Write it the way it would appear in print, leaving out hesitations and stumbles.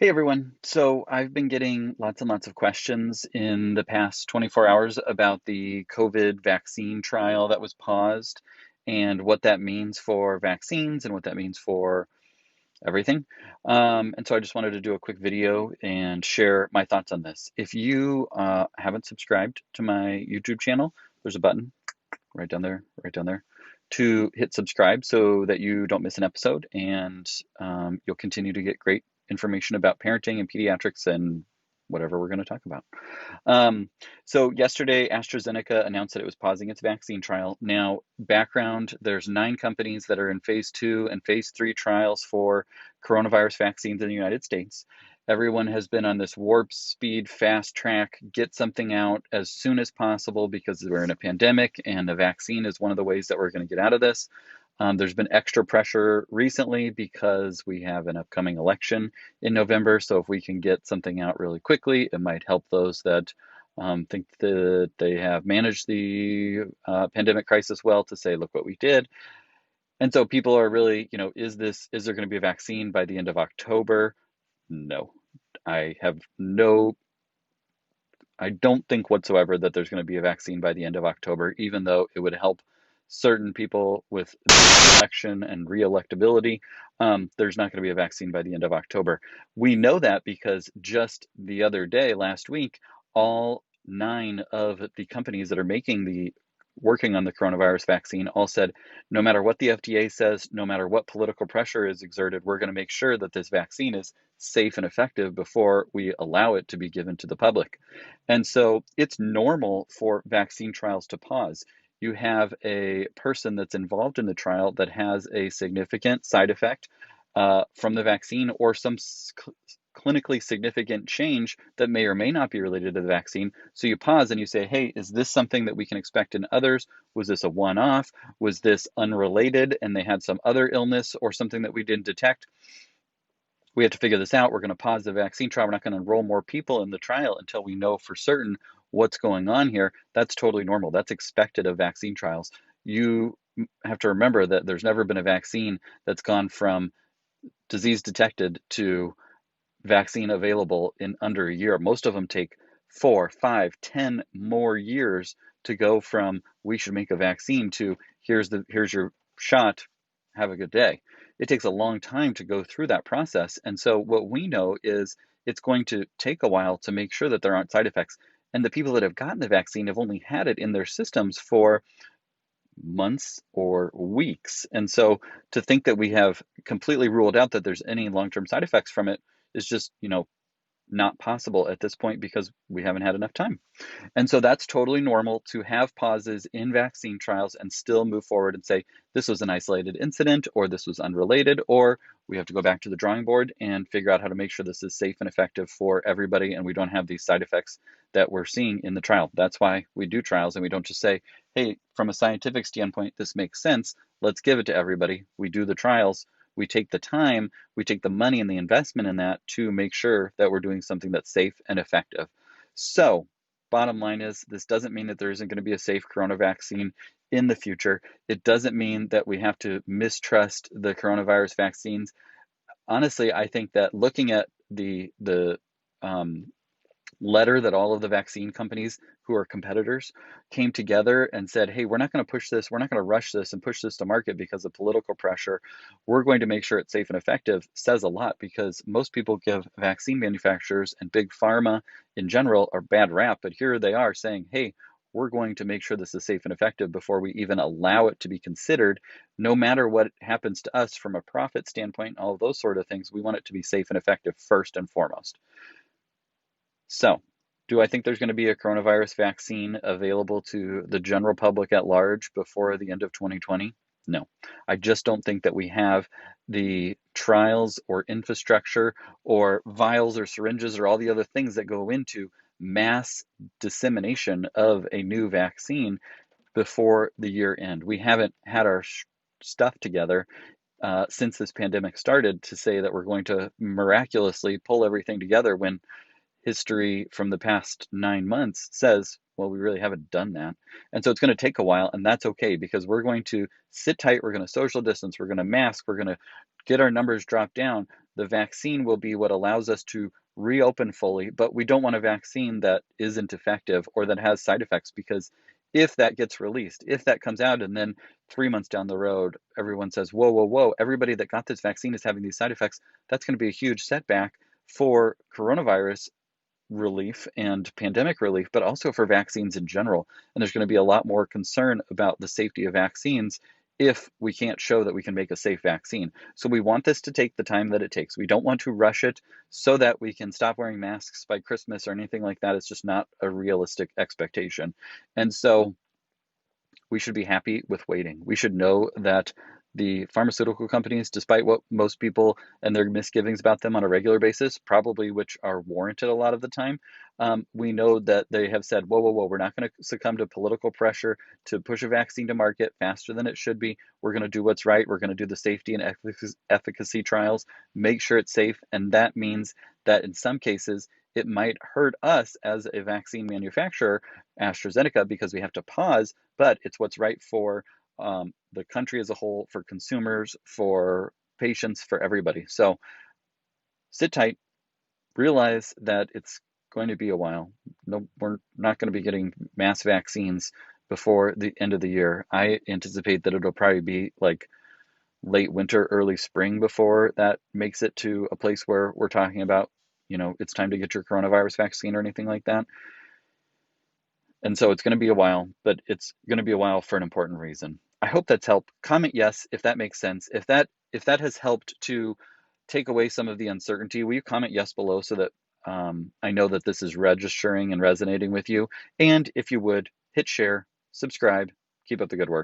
Hey everyone. So I've been getting lots and lots of questions in the past 24 hours about the COVID vaccine trial that was paused and what that means for vaccines and what that means for everything. And so I just wanted to do a quick video and share my thoughts on this. If you haven't subscribed to my YouTube channel, there's a button right down there, to hit subscribe so that you don't miss an episode and you'll continue to get great information about parenting and pediatrics and whatever we're going to talk about. So yesterday, AstraZeneca announced that it was pausing its vaccine trial. Now, background, there's 9 companies that are in phase 2 and phase 3 trials for coronavirus vaccines in the United States. Everyone has been on this warp speed, fast track, get something out as soon as possible because we're in a pandemic and a vaccine is one of the ways that we're going to get out of this. There's been extra pressure recently because we have an upcoming election in November. So if we can get something out really quickly, it might help those that think that they have managed the pandemic crisis well to say, look what we did. And so people are really, is there going to be a vaccine by the end of October? No. I have no, I don't think whatsoever that there's going to be a vaccine by the end of October, even though it would help certain people with election and reelectability. There's not going to be a vaccine by the end of October. We know that because just the other day, last week, all 9 of the companies that are working on the coronavirus vaccine all said, no matter what the FDA says, no matter what political pressure is exerted, we're going to make sure that this vaccine is safe and effective before we allow it to be given to the public. And so it's normal for vaccine trials to pause. You have a person that's involved in the trial that has a significant side effect from the vaccine or some clinically significant change that may or may not be related to the vaccine. So you pause and you say, hey, is this something that we can expect in others? Was this a one-off? Was this unrelated and they had some other illness or something that we didn't detect? We have to figure this out. We're going to pause the vaccine trial. We're not going to enroll more people in the trial until we know for certain what's going on here. That's totally normal. That's expected of vaccine trials. You have to remember that there's never been a vaccine that's gone from disease detected to vaccine available in under a year. Most of them take 4, 5, 10 more years to go from we should make a vaccine to here's your shot, have a good day. It takes a long time to go through that process. And so what we know is it's going to take a while to make sure that there aren't side effects. And the people that have gotten the vaccine have only had it in their systems for months or weeks. And so to think that we have completely ruled out that there's any long-term side effects from it is just, not possible at this point because we haven't had enough time. And so that's totally normal to have pauses in vaccine trials and still move forward and say, this was an isolated incident, or this was unrelated, or we have to go back to the drawing board and figure out how to make sure this is safe and effective for everybody and we don't have these side effects that we're seeing in the trial. That's why we do trials and we don't just say, hey, from a scientific standpoint, this makes sense. Let's give it to everybody. We do the trials. We take the time, we take the money and the investment in that to make sure that we're doing something that's safe and effective. So bottom line is this doesn't mean that there isn't going to be a safe corona vaccine in the future. It doesn't mean that we have to mistrust the coronavirus vaccines. Honestly, I think that looking at the letter that all of the vaccine companies who are competitors came together and said, hey, we're not going to push this, we're not going to rush this and push this to market because of political pressure. We're going to make sure it's safe and effective, says a lot because most people give vaccine manufacturers and big pharma in general a bad rap, but here they are saying, hey, we're going to make sure this is safe and effective before we even allow it to be considered. No matter what happens to us from a profit standpoint, all of those sort of things, we want it to be safe and effective first and foremost. So, do I think there's going to be a coronavirus vaccine available to the general public at large before the end of 2020? No. I just don't think that we have the trials or infrastructure or vials or syringes or all the other things that go into mass dissemination of a new vaccine before the year end. We haven't had our stuff together since this pandemic started to say that we're going to miraculously pull everything together when history from the past 9 months says, well, we really haven't done that. And so it's going to take a while, and that's okay because we're going to sit tight, we're going to social distance, we're going to mask, we're going to get our numbers dropped down. The vaccine will be what allows us to reopen fully, but we don't want a vaccine that isn't effective or that has side effects, because if that gets released, if that comes out, and then 3 months down the road, everyone says, whoa, whoa, whoa, everybody that got this vaccine is having these side effects, that's going to be a huge setback for coronavirus relief and pandemic relief, but also for vaccines in general. And there's going to be a lot more concern about the safety of vaccines if we can't show that we can make a safe vaccine. So we want this to take the time that it takes. We don't want to rush it so that we can stop wearing masks by Christmas or anything like that. It's just not a realistic expectation. And so we should be happy with waiting. We should know that the pharmaceutical companies, despite what most people and their misgivings about them on a regular basis, probably which are warranted a lot of the time, we know that they have said, whoa, whoa, whoa, we're not going to succumb to political pressure to push a vaccine to market faster than it should be. We're going to do what's right. We're going to do the safety and efficacy trials, make sure it's safe. And that means that in some cases, it might hurt us as a vaccine manufacturer, AstraZeneca, because we have to pause, but it's what's right for the country as a whole, for consumers, for patients, for everybody. So sit tight, realize that it's going to be a while. No, we're not going to be getting mass vaccines before the end of the year. I anticipate that it'll probably be like late winter, early spring before that makes it to a place where we're talking about, it's time to get your coronavirus vaccine or anything like that. And so it's going to be a while, but it's going to be a while for an important reason. I hope that's helped. Comment yes if that makes sense. If that has helped to take away some of the uncertainty, will you comment yes below so that I know that this is registering and resonating with you? And if you would, hit share, subscribe, keep up the good work.